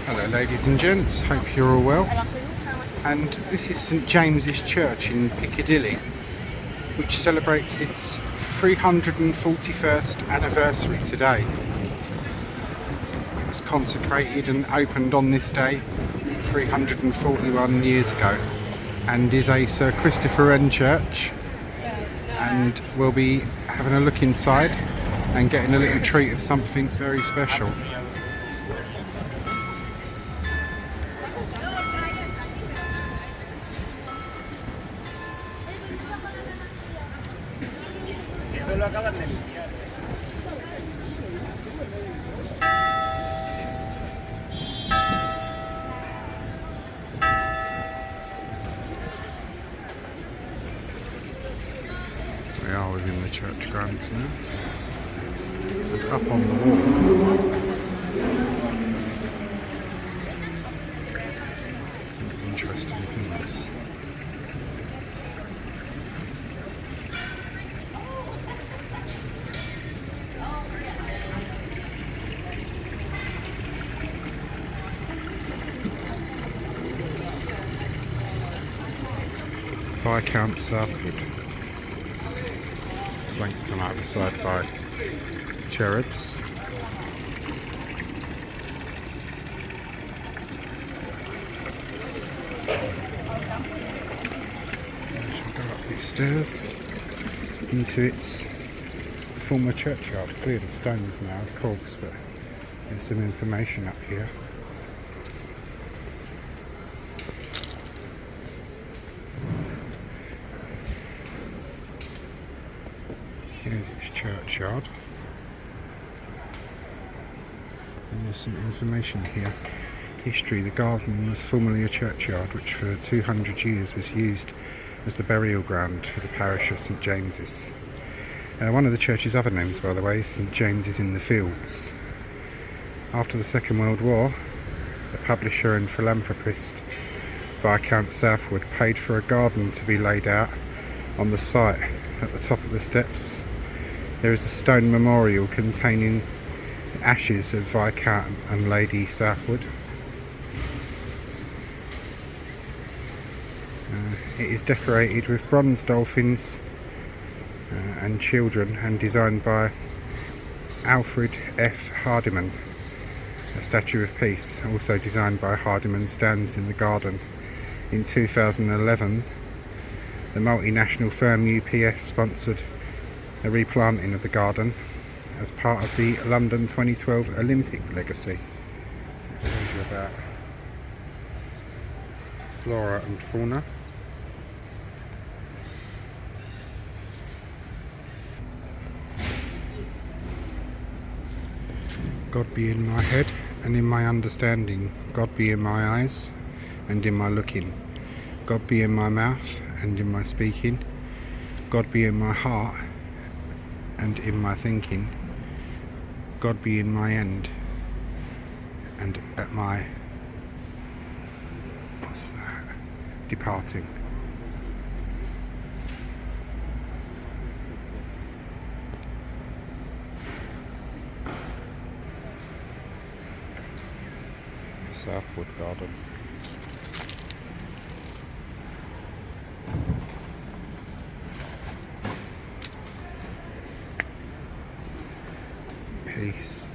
Hello ladies and gents, hope you're all well. And this is St James's Church in Piccadilly, which celebrates its 341st anniversary today. It was consecrated and opened on this day 341 years ago and is a Sir Christopher Wren Church, and we'll be having a look inside and getting a little treat of something very special. We are within the church grounds now, and up on the wall some interesting things. Viscount Southwood, flanked on either side by cherubs. We shall go up these stairs into its former churchyard, cleared of stones now of course, but there's some information up here. Here's its churchyard, and there's some information here. History: the garden was formerly a churchyard which for 200 years was used as the burial ground for the parish of St James's. One of the church's other names, by the way, is St James's in the Fields. After the Second World War, the publisher and philanthropist Viscount Southwood paid for a garden to be laid out on the site. At the top of the steps there is a stone memorial containing the ashes of Viscount and Lady Southwood. It is decorated with bronze dolphins and children, and designed by Alfred F. Hardiman. A statue of peace, also designed by Hardiman, stands in the garden. In 2011, the multinational firm UPS sponsored a replanting of the garden as part of the London 2012 Olympic legacy. It tells you about flora and fauna. God be in my head and in my understanding. God be in my eyes and in my looking. God be in my mouth and in my speaking. God be in my heart and in my thinking. God be in my end and at my departing. Southwood Garden. Peace.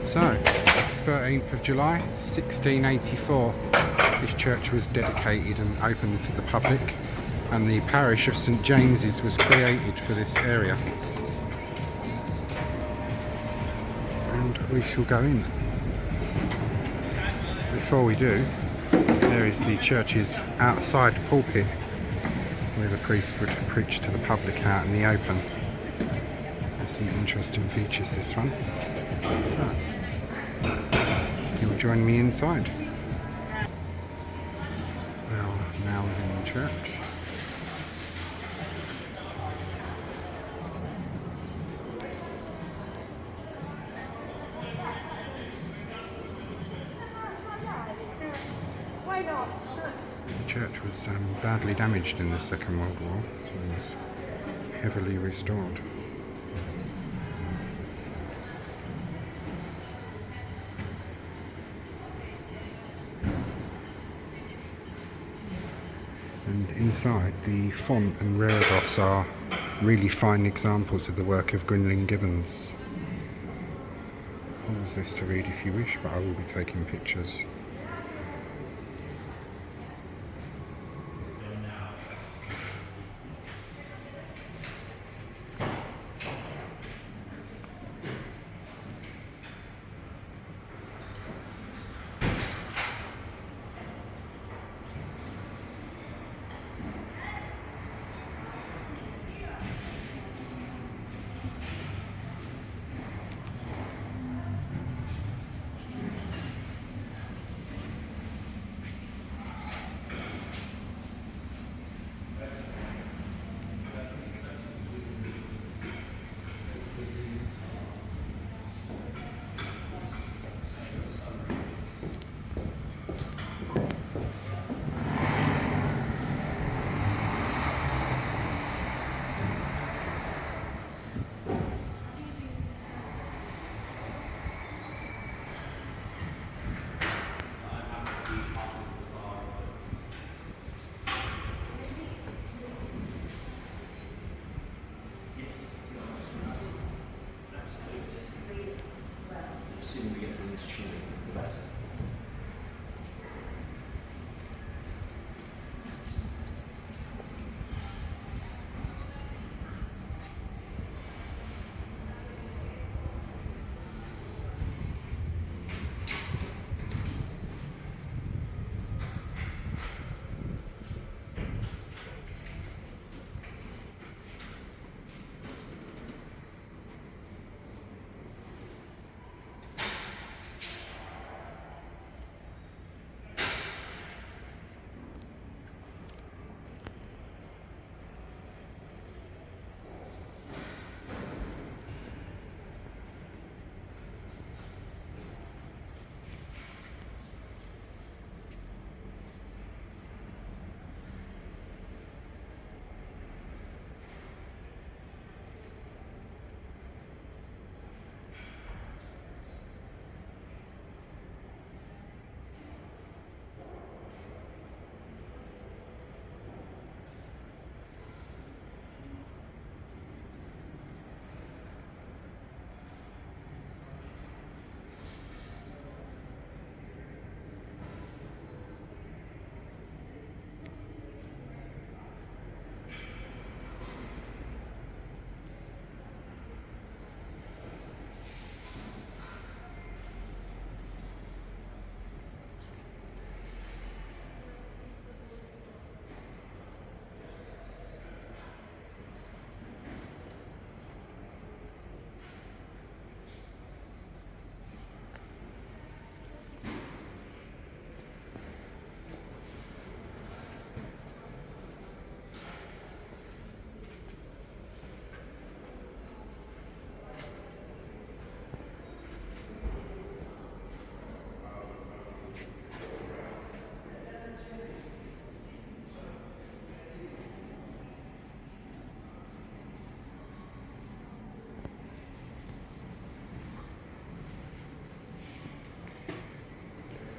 So, 13th of July 1684, this church was dedicated and opened to the public, and the parish of St James's was created for this area. And we shall go in. Before we do, there is the church's outside pulpit where the priest would preach to the public out in the open. There's some interesting features, this one. So, you'll join me inside. Well, now within the church. The church was badly damaged in the Second World War and was heavily restored. And inside, the font and reredos are really fine examples of the work of Grinling Gibbons. Pause this to read if you wish, but I will be taking pictures.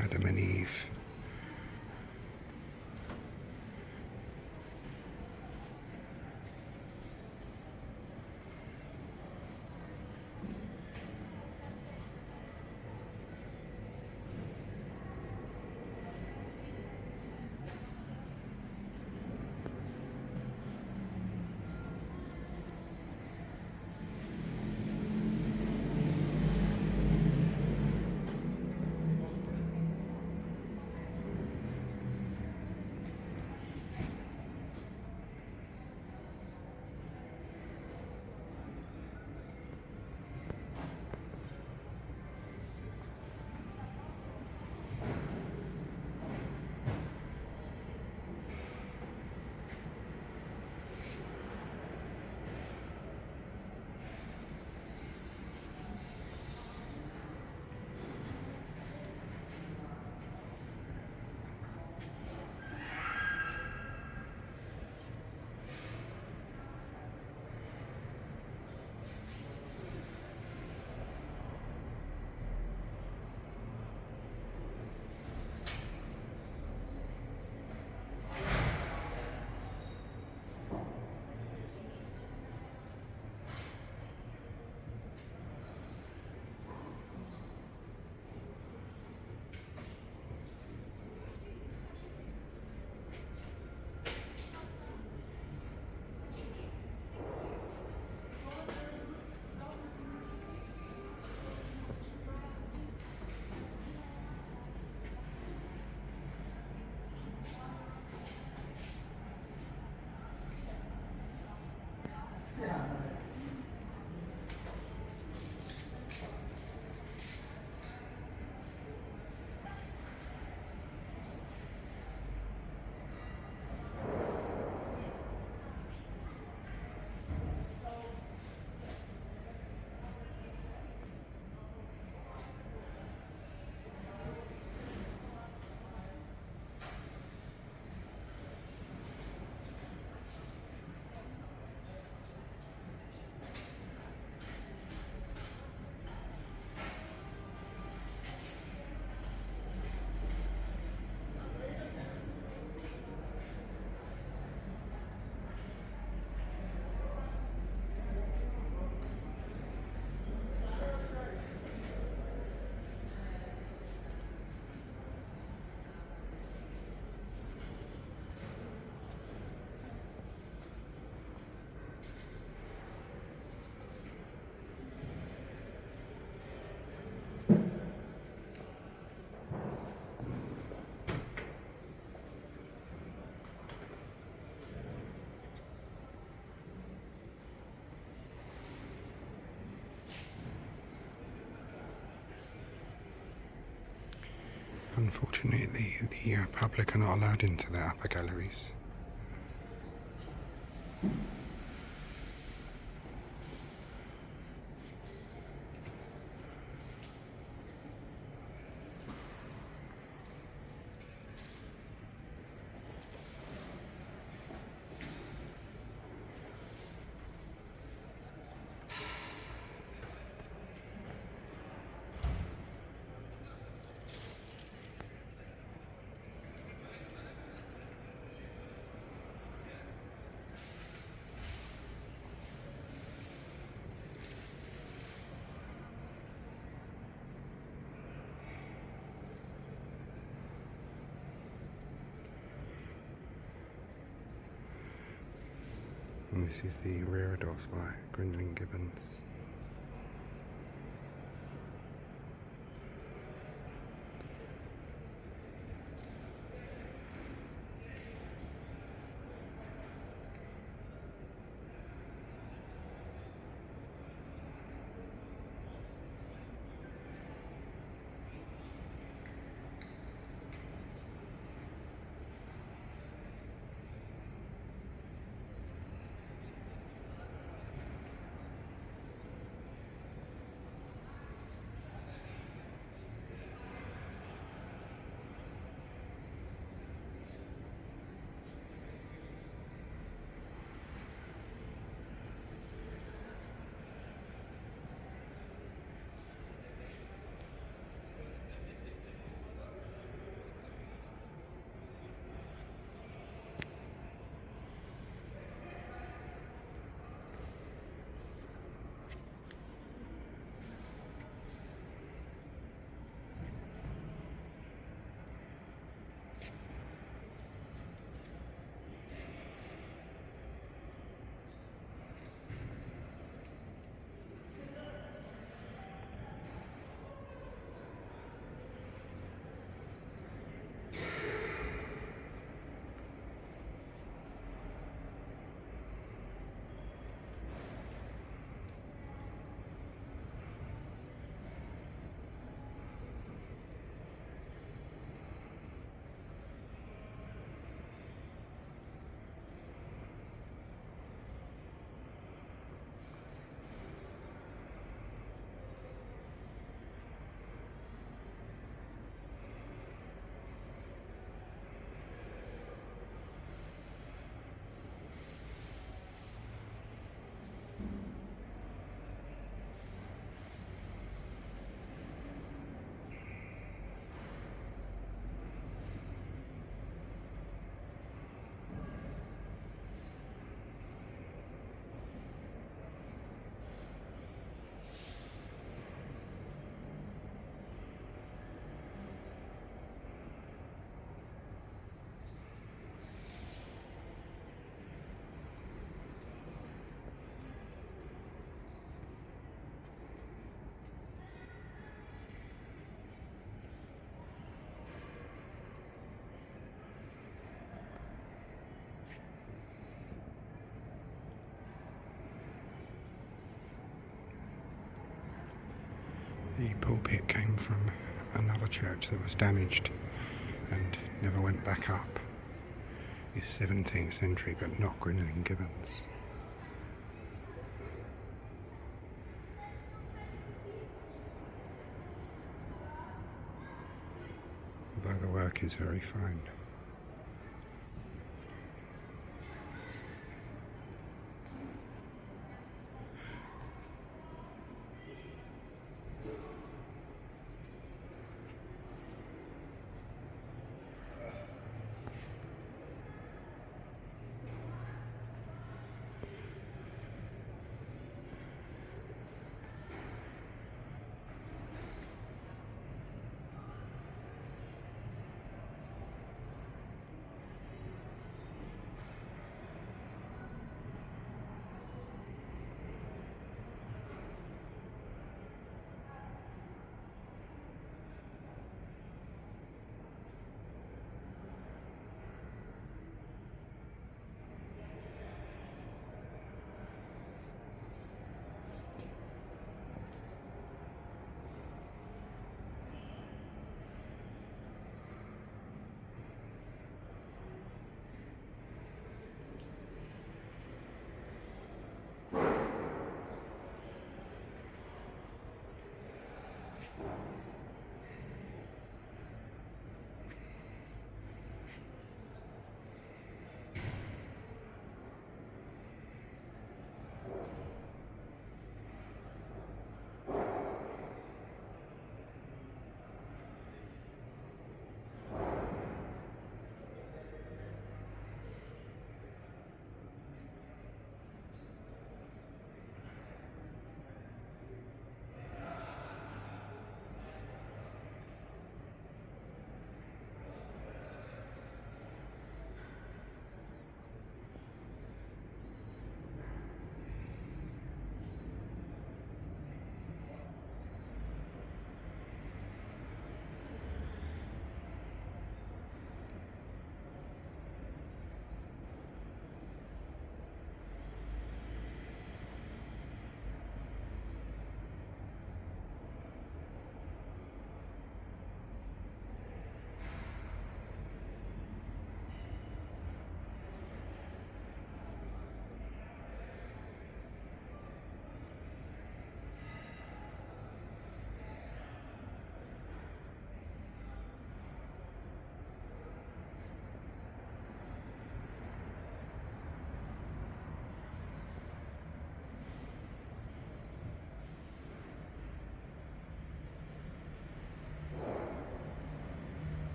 Adam and Eve. Unfortunately, the public are not allowed into the upper galleries. And this is the Reredos by Grinling Gibbons. The pulpit came from another church that was damaged and never went back up. It's 17th century, but not Grinling Gibbons. Although the work is very fine.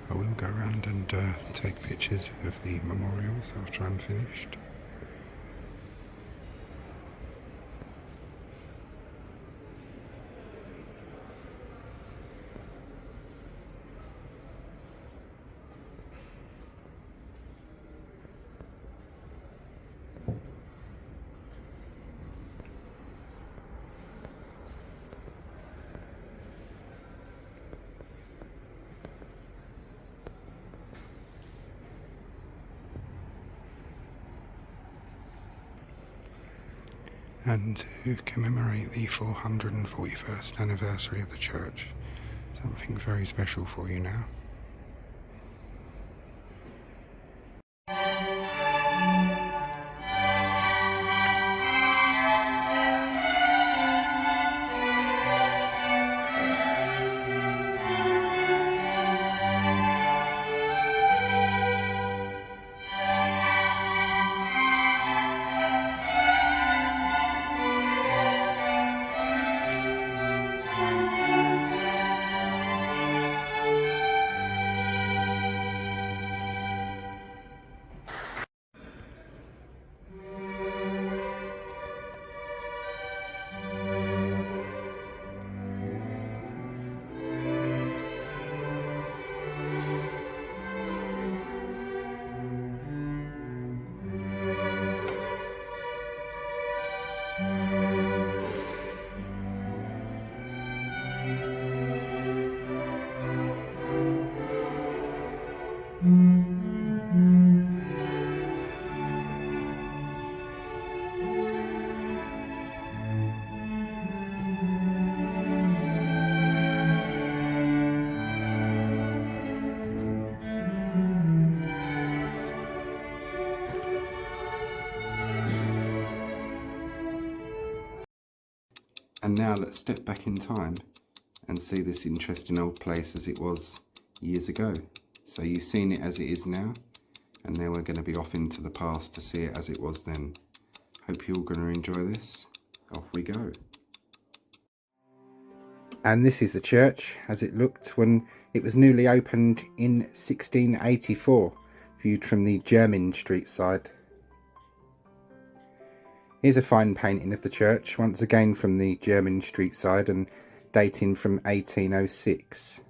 I will go around and take pictures of the memorials after I'm finished. And to commemorate the 441st anniversary of the church, something very special for you now. And now let's step back in time and see this interesting old place as it was years ago. So you've seen it as it is now, and now we're going to be off into the past to see it as it was then. Hope you're all going to enjoy this. Off we go. And this is the church as it looked when it was newly opened in 1684, viewed from the Jermyn Street side. Here's a fine painting of the church, once again from the Jermyn Street side and dating from 1806.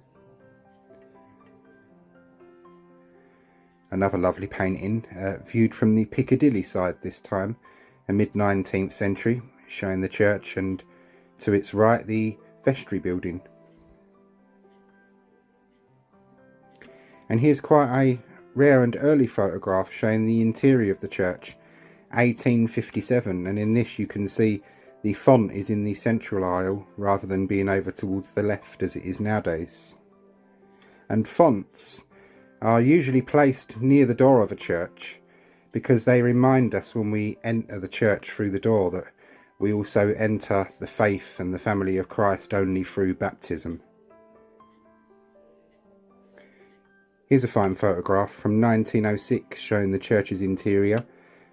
Another lovely painting, viewed from the Piccadilly side this time, a mid-19th century, showing the church and to its right the vestry building. And here's quite a rare and early photograph showing the interior of the church, 1857, and in this you can see the font is in the central aisle rather than being over towards the left as it is nowadays. And fonts are usually placed near the door of a church because they remind us when we enter the church through the door that we also enter the faith and the family of Christ only through baptism. Here's a fine photograph from 1906 showing the church's interior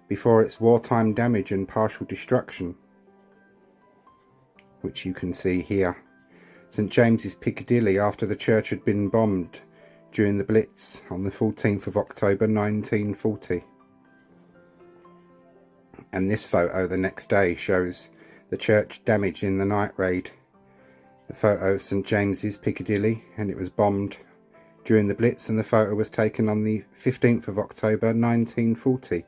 before its wartime damage and partial destruction, which you can see here. St James's Piccadilly after the church had been bombed during the Blitz on the 14th of October 1940. And this photo the next day shows the church damaged in the night raid. The photo of St James's Piccadilly, and it was bombed during the Blitz, and the photo was taken on the 15th of October 1940.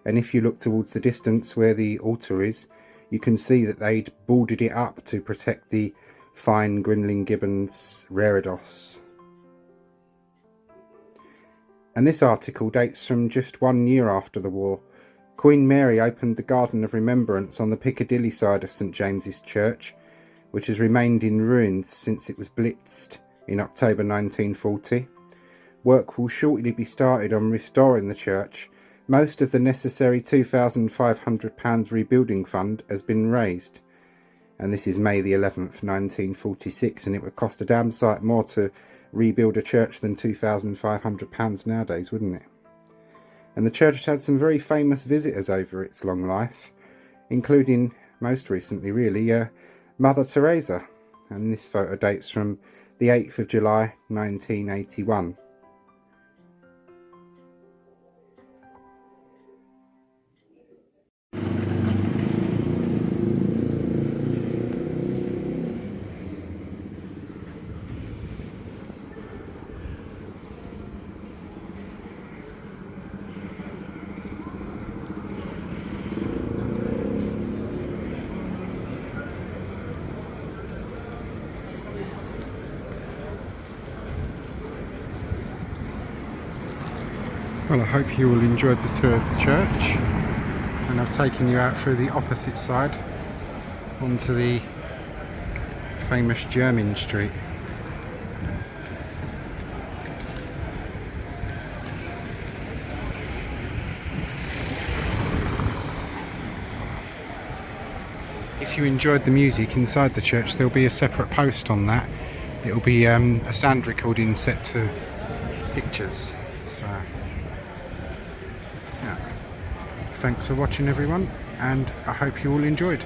And if you look towards the distance where the altar is, you can see that they'd boarded it up to protect the fine Grinling Gibbons reredos. And this article dates from just 1 year after the war. Queen Mary opened the Garden of Remembrance on the Piccadilly side of St James's Church, which has remained in ruins since it was blitzed in October 1940. Work will shortly be started on restoring the church. Most of the necessary £2,500 rebuilding fund has been raised. And this is May the 11th, 1946, and it would cost a damn sight more to rebuild a church than £2,500 nowadays, wouldn't it? And the church has had some very famous visitors over its long life, including, most recently really, Mother Teresa. And this photo dates from the 8th of July 1981. Well, I hope you all enjoyed the tour of the church, and I've taken you out through the opposite side onto the famous Jermyn Street. If you enjoyed the music inside the church, there'll be a separate post on that. It'll be a sound recording set to pictures. So, yeah. Thanks for watching, everyone, and I hope you all enjoyed.